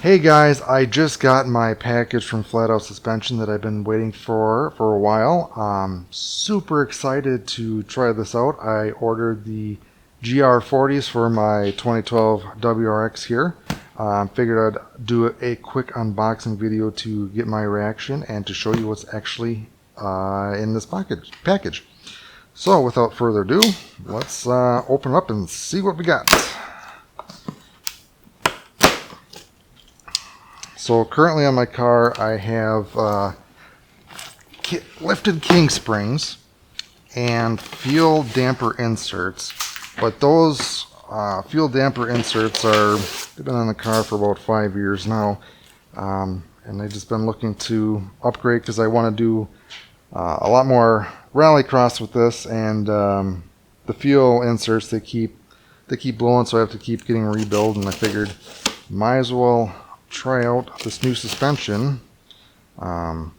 Hey guys, I just got my package from Flatout Suspension that I've been waiting for a while. Super excited to try this out. I ordered the GR40s for my 2012 WRX here. Figured I'd do a quick unboxing video to get my reaction and to show you what's actually in this package. So without further ado, let's open it up and see what we got. So currently on my car I have lifted king springs and fuel damper inserts, but those fuel damper inserts they've been on the car for about 5 years now, and I've just been looking to upgrade because I want to do a lot more rallycross with this, and the fuel inserts they keep blowing, so I have to keep getting rebuilt, and I figured might as well try out this new suspension. I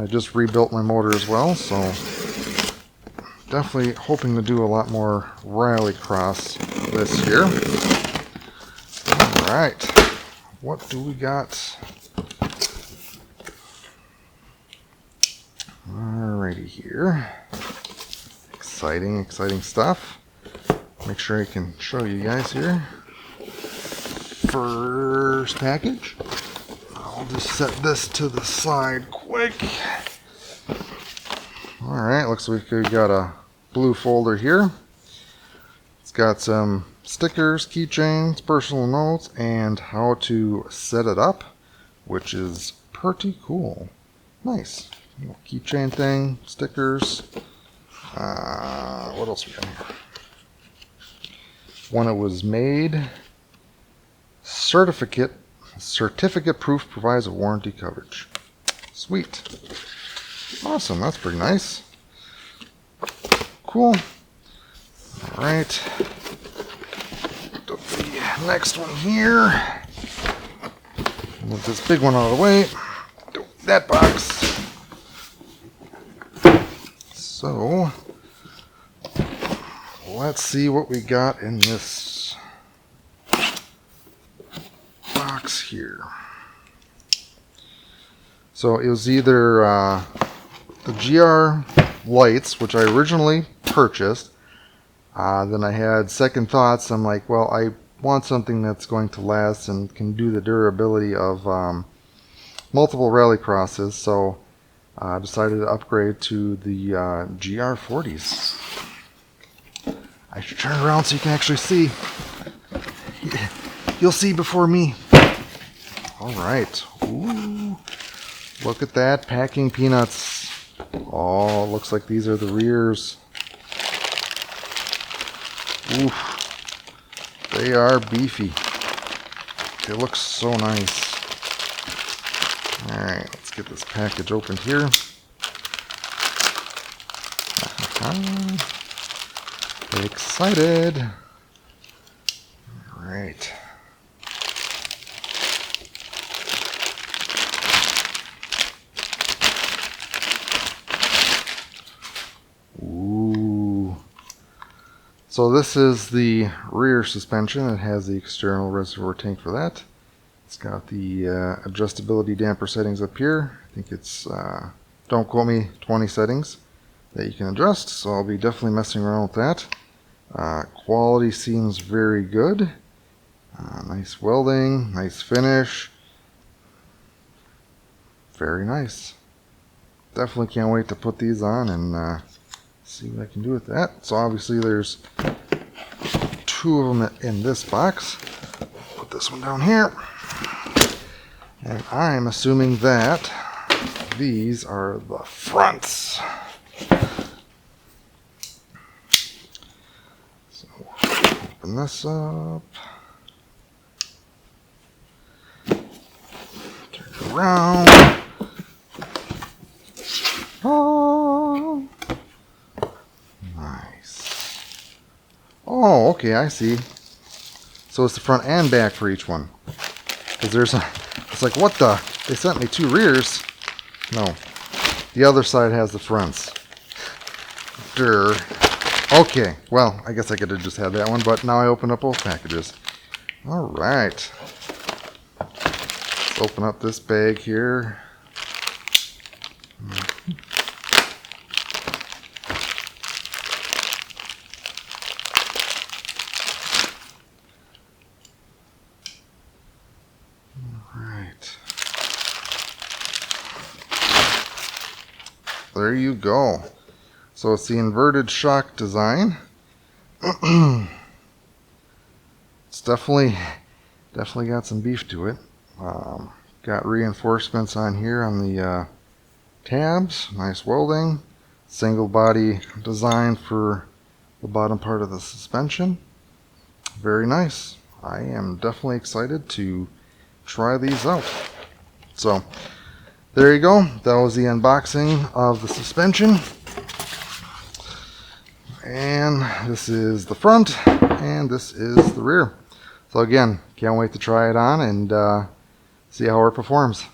just rebuilt my motor as well, so definitely hoping to do a lot more rallycross this year. Alright, what do we got? Alrighty here. Exciting stuff. Make sure I can show you guys here. First package. I'll just set this to the side quick. Alright, looks like we've got a blue folder here. It's got some stickers, keychains, personal notes, and how to set it up, which is pretty cool. Nice. Little keychain thing, stickers. What else we got here? When it was made. Certificate proof provides a warranty coverage. Sweet. Awesome, that's pretty nice. Cool. Alright. The next one here. Move this big one out of the way. That box. So, let's see what we got in this box here. So it was either the GR lights, which I originally purchased. Then I had second thoughts. I'm like, well, I want something that's going to last and can do the durability of multiple rallycrosses, so I decided to upgrade to the GR40s. I should turn around so you can actually see. You'll see before me. Alright. Ooh. Look at that. Packing peanuts. Oh, looks like these are the rears. Oof. They are beefy. They look so nice. Alright, let's get this package opened here. Excited. Alright. Ooh. So this is the rear suspension. It has the external reservoir tank for that. It's got the adjustability damper settings up here. I think it's, don't quote me, 20 settings that you can adjust. So I'll be definitely messing around with that. Quality seems very good. Nice welding, nice finish. Very nice. Definitely can't wait to put these on and see what I can do with that. So obviously there's two of them in this box. Put this one down here. And I'm assuming that these are the fronts. So open this up. Turn it around. Oh, nice. Oh, okay, I see. So it's the front and back for each one. Because there's a, it's like, what the? They sent me two rears. No, the other side has the fronts. Durr. Okay, well, I guess I could have just had that one, but now I open up both packages. All right. open up this bag here. Alright. There you go. So it's the inverted shock design. It's definitely got some beef to it. Got reinforcements on here on the tabs, nice welding, single body design for the bottom part of the suspension. Very nice. I am definitely excited to try these out. So there you go. That was the unboxing of the suspension. And this is the front, and this is the rear. So again, can't wait to try it on and see how it performs.